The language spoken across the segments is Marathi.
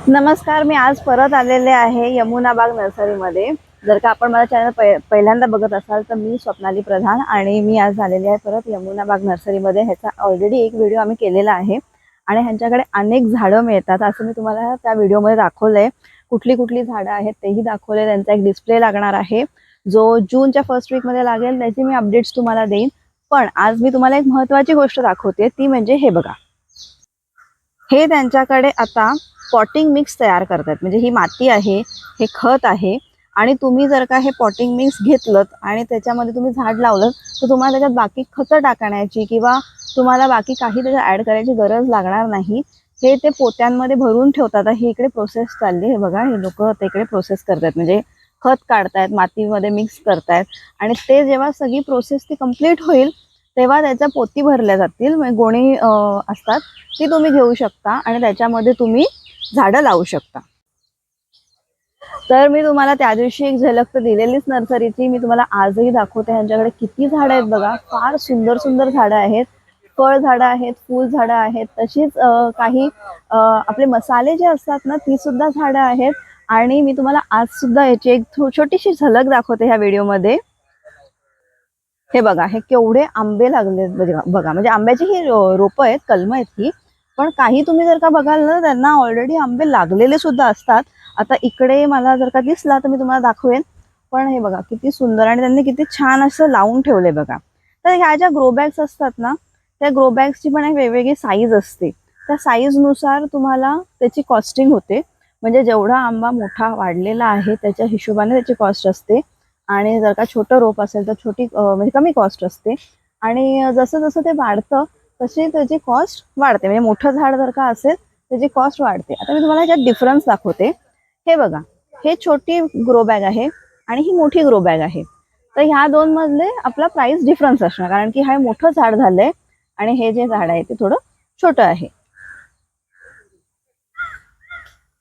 नमस्कार, मी आज परत आलेले आहे यमुनाबाग नर्सरीमध्ये. जर का आपण माझा चॅनल पहिल्यांदा बघत असाल तर मी स्वप्नाली प्रधान आणि मी आज आलेले आहे परत यमुनाबाग नर्सरीमध्ये. ह्याचा ऑलरेडी एक व्हिडिओ आम्ही केलेला आहे आणि ह्यांच्याकडे अनेक झाडं मिळतात असं मी तुम्हाला त्या व्हिडिओमध्ये दाखवलंय. कुठली कुठली झाडं आहेत तेही दाखवले. त्यांचा एक डिस्प्ले लागणार आहे जो जूनच्या फर्स्ट वीकमध्ये लागेल. त्याची मी अपडेट्स तुम्हाला देईन. पण आज मी तुम्हाला एक महत्त्वाची गोष्ट दाखवते, ती म्हणजे हे बघा. हे त्यांच्याकडे आता पॉटिंग मिक्स तयार करतात. म्हणजे ही माती आहे, हे खत आहे आणि तुम्ही जर का हे पॉटिंग मिक्स घेतलं आणि त्याच्यामध्ये तुम्ही झाड लावलं तर तुम्हाला त्याच्यात बाकी खतं टाकण्याची किंवा तुम्हाला बाकी काही त्याच्यात ॲड करायची गरज लागणार नाही. हे ते पोत्यांमध्ये भरून ठेवतात. ही इकडे प्रोसेस चालली. हे बघा, हे लोक तिकडे प्रोसेस करतात, म्हणजे खत काढतायत, मातीमध्ये मिक्स करतायत आणि ते जेव्हा सगळी प्रोसेस ती कंप्लीट होईल तेव्हा त्याच्या पोती भरल्या जातील. म्हणजे गोणी असतात ती तुम्ही घेऊ शकता आणि त्याच्यामध्ये तुम्ही झाडं लावू शकता. तर मी तुम्हाला त्या दिवशी एक झलक तर दिलेलीच नर्सरीची, मी तुम्हाला आजही दाखवते. ह्यांच्याकडे किती झाडं आहेत बघा. फार सुंदर सुंदर झाडं आहेत. फळ झाडं आहेत, फूल झाडं आहेत, तशीच काही आपले मसाले जे असतात ना ती सुद्धा झाडं आहेत. आणि मी तुम्हाला आज सुद्धा याची एक छोटीशी झलक दाखवते ह्या व्हिडिओमध्ये. हे बघा, हे केवढे आंबे लागले बघा. म्हणजे आंब्याची ही रोपं आहेत, कलमं आहेत ही. पण काही तुम्ही जर का बघाल ना त्यांना ऑलरेडी आंबे लागलेले सुद्धा असतात. आता इकडे मला जर का दिसला तर मी तुम्हाला दाखवेन. पण हे बघा किती सुंदर आणि त्यांनी किती छान असं लावून ठेवले बघा. तर ह्या ज्या ग्रो बॅग्स असतात ना त्या ग्रो बॅग्सची पण एक वेगवेगळी साईज असते. त्या साईजनुसार तुम्हाला त्याची कॉस्टिंग होते. म्हणजे जेवढा आंबा मोठा वाढलेला आहे त्याच्या हिशोबाने त्याची कॉस्ट असते. आणि जर का छोटं रोप असेल तर छोटी म्हणजे कमी कॉस्ट असते. आणि जसं जसं ते वाढतं तशी त्याची कॉस्ट वाढते. म्हणजे मोठं झाड जर का असेल त्याची कॉस्ट वाढते. आता मी तुम्हाला ह्याच्यात डिफरन्स दाखवते. हे बघा, हे छोटी ग्रो बॅग आहे आणि ही मोठी ग्रो बॅग आहे. तर ह्या दोन मधले आपला प्राइस डिफरन्स असणार, कारण की हे मोठं झाड झालंय आणि हे जे झाड आहे ते थोडं छोटं आहे.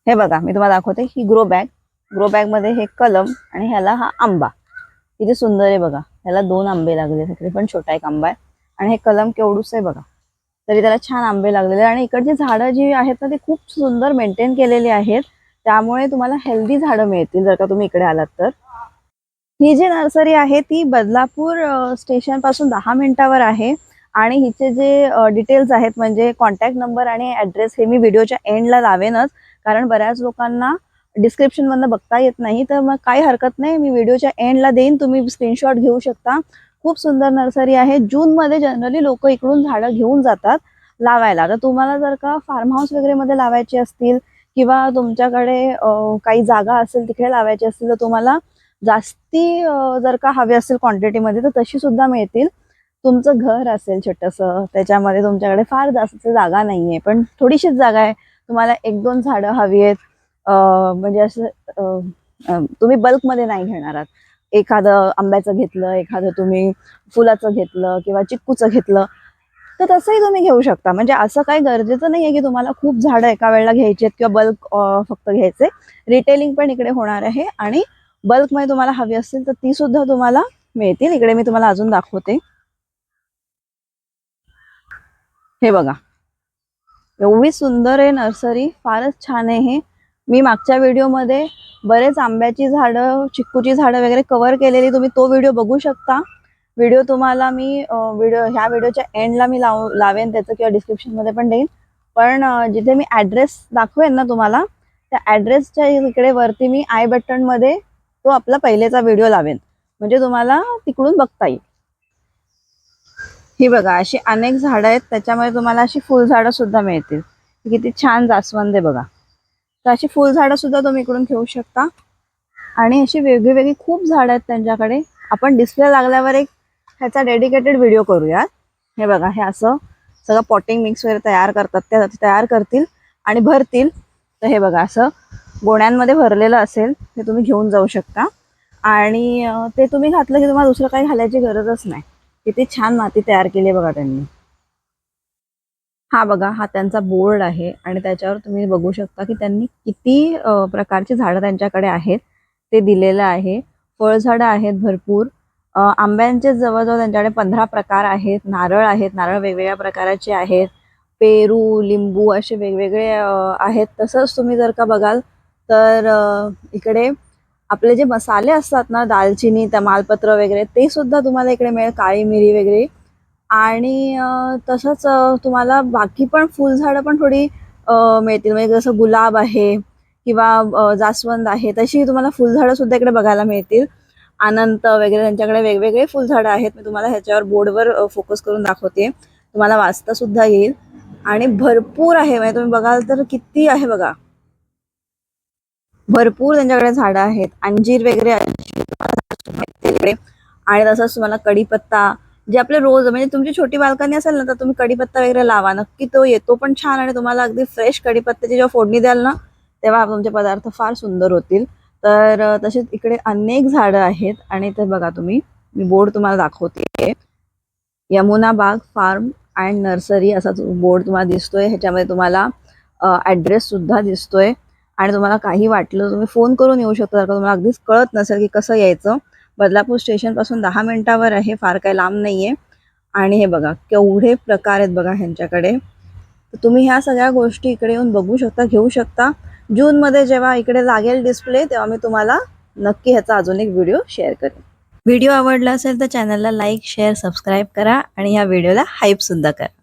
हे बघा, मी तुम्हाला दाखवते. ही ग्रो बॅग मध्ये हे कलम आणि ह्याला हा आंबा. किती सुंदर आहे बघा. ह्याला 2 आंबे लागले, तिकडे पण छोटा एक आंबा आहे आणि हे कलम केवढूच आहे बघा. तरी त्याला छान आंबे लागलेले आणि इकडची झाडं जी आहेत ना ती खूप सुंदर मेंटेन केलेली आहेत. त्यामुळे तुम्हाला हेल्दी झाडं मिळतील जर का तुम्ही इकडे आलात तर. ही जी नर्सरी आहे ती बदलापूर स्टेशन पासून 10 मिनिटावर आहे. आणि हिचे जे डिटेल्स आहेत म्हणजे कॉन्टॅक्ट नंबर आणि ॲड्रेस हे मी व्हिडिओच्या एंडला लावेनच. कारण बऱ्याच लोकांना डिस्क्रिप्शनमधनं बघता येत नाही, तर मग काही हरकत नाही, मी व्हिडिओच्या एंडला देईन, तुम्ही स्क्रीनशॉट घेऊ शकता. खूप सुंदर नर्सरी आहे. जूनमध्ये जनरली लोक इकडून झाडं घेऊन जातात लावायला. तर तुम्हाला जर का फार्म हाऊस वगैरे मध्ये लावायची असतील किंवा तुमच्याकडे काही जागा असेल तिकडे लावायची असतील तर तुम्हाला जास्ती जर का हवे असेल क्वांटिटीमध्ये तर तशी सुद्धा मिळतील. तुमचं घर असेल छोटंसं, त्याच्यामध्ये तुमच्याकडे फार जास्त जागा नाहीये पण थोडीशीच जागा आहे, तुम्हाला 1-2 झाडं हवी आहेत, म्हणजे असं तुम्ही बल्कमध्ये नाही घेणार आहात. एखादं आंब्याचं घेतलं, एखादं तुम्ही फुलाचं घेतलं किंवा चिक्कूचं घेतलं तर तसंही तुम्ही घेऊ शकता. म्हणजे असं काही गरजेचं नाहीये की तुम्हाला खूप झाडं एका वेळेला घ्यायची आहेत किंवा बल्क फक्त घ्यायचे. रिटेलिंग पण इकडे होणार आहे आणि बल्कमध्ये तुम्हाला हवी असतील तर ती सुद्धा तुम्हाला मिळतील. इकडे मी तुम्हाला अजून दाखवते. हे बघा, एवढी सुंदर आहे नर्सरी, फारच छान आहे हे. मी मागच्या व्हिडिओमध्ये बरेच आंब्याची झाडं, चिक्कूची झाडं वगैरे कव्हर केलेली, तुम्ही तो व्हिडिओ बघू शकता. व्हिडिओ तुम्हाला मी ह्या व्हिडिओच्या एंडला मी लावेन त्याचं किंवा डिस्क्रिप्शनमध्ये पण देईन. पण जिथे मी ॲड्रेस दाखवेन ना तुम्हाला त्या ॲड्रेसच्या इकडे वरती मी आय बटनमध्ये तो आपला पहिलेचा व्हिडिओ लावेन, म्हणजे तुम्हाला तिकडून बघता येईल. ही बघा, अशी अनेक झाडं आहेत, त्याच्यामध्ये तुम्हाला अशी फुलझाडं सुद्धा मिळतील. किती छान जास्वंद आहे बघा. तर अशी फुलझाडं सुद्धा तुम्ही इकडून घेऊ शकता. आणि अशी वेगळी वेगळी खूप झाडं आहेत त्यांच्याकडे. आपण डिस्प्ले लागल्यावर एक ह्याचा डेडिकेटेड व्हिडिओ करूया. हे बघा, हे असं सगळं पॉटिंग मिक्स वगैरे तयार करतात, ते तयार करतील आणि भरतील. तर हे बघा, असं गोण्यांमध्ये भरलेलं असेल ते तुम्ही घेऊन जाऊ शकता. आणि ते तुम्ही घातलं की तुम्हाला दुसरं काही घालायची गरजच नाही. किती छान माती तयार केली आहे बघा त्यांनी. हा बघा, हा त्यांचा बोर्ड आहे आणि त्याच्यावर तुम्ही बघू शकता की त्यांनी किती प्रकारची झाडं त्यांच्याकडे आहेत ते दिलेलं आहे. फळझाडं आहेत भरपूर. आंब्यांचे जवळजवळ त्यांच्याकडे 15 प्रकार आहेत. नारळ आहेत, नारळ वेगवेगळ्या प्रकाराचे आहेत. पेरू, लिंबू असे वेगवेगळे आहेत. तसंच तुम्ही जर का बघाल तर इकडे आपले जे मसाले असतात ना, दालचिनी, तमालपत्र वगैरे, ते सुद्धा तुम्हाला इकडे मिळेल, काळी मिरी वगैरे. आणि तसंच तुम्हाला बाकी पण फुलझाडं पण थोडी मिळतील. म्हणजे जसं गुलाब आहे किंवा जास्वंद आहे, तशी तुम्हाला फुलझाडं सुद्धा इकडे बघायला मिळतील. अनंत वगैरे त्यांच्याकडे वेगवेगळे फुलझाडं आहेत. मी तुम्हाला ह्याच्यावर बोर्डवर फोकस करून दाखवते, तुम्हाला वाचता सुद्धा येईल. आणि भरपूर आहे, म्हणजे तुम्ही बघाल तर किती आहे बघा, भरपूर त्यांच्याकडे झाडं आहेत. अंजीर वगैरे तिकडे. आणि तसंच तुम्हाला कढीपत्ता, जे आपले रोज म्हणजे तुमची छोटी बाल्कनी असेल ना, तर तुम्ही कढीपत्ता वगैरे लावा, नक्की तो येतो पण छान. आणि तुम्हाला अगदी फ्रेश कढीपत्त्याची जेव्हा फोडणी द्याल ना, तेव्हा तुमचे पदार्थ फार सुंदर होतील. तर तसेच इकडे अनेक झाडं आहेत. आणि ते बघा तुम्ही, मी बोर्ड तुम्हाला दाखवते, यमुना बाग फार्म अँड नर्सरी असा बोर्ड तुम्हाला दिसतोय. ह्याच्यामध्ये तुम्हाला ॲड्रेस सुद्धा दिसतोय. आणि तुम्हाला काही वाटलं तुम्ही फोन करून येऊ शकता, जर का तुम्हाला अगदीच कळत नसेल की कसं यायचं. बदलापूर स्टेशनपासून 10 मिनिटावर आहे, फार काही लांब नाही आहे. आणि हे बघा केवढे प्रकार आहेत बघा ह्यांच्याकडे. तर तुम्ही ह्या सगळ्या गोष्टी इकडे येऊन बघू शकता, घेऊ शकता. जूनमध्ये जेव्हा इकडे लागेल डिस्प्ले, तेव्हा मी तुम्हाला नक्की ह्याचा अजून एक व्हिडिओ शेअर करेन. व्हिडिओ आवडला असेल तर चॅनलला लाईक, शेअर, सबस्क्राईब करा आणि ह्या व्हिडिओला हाईप सुद्धा करा.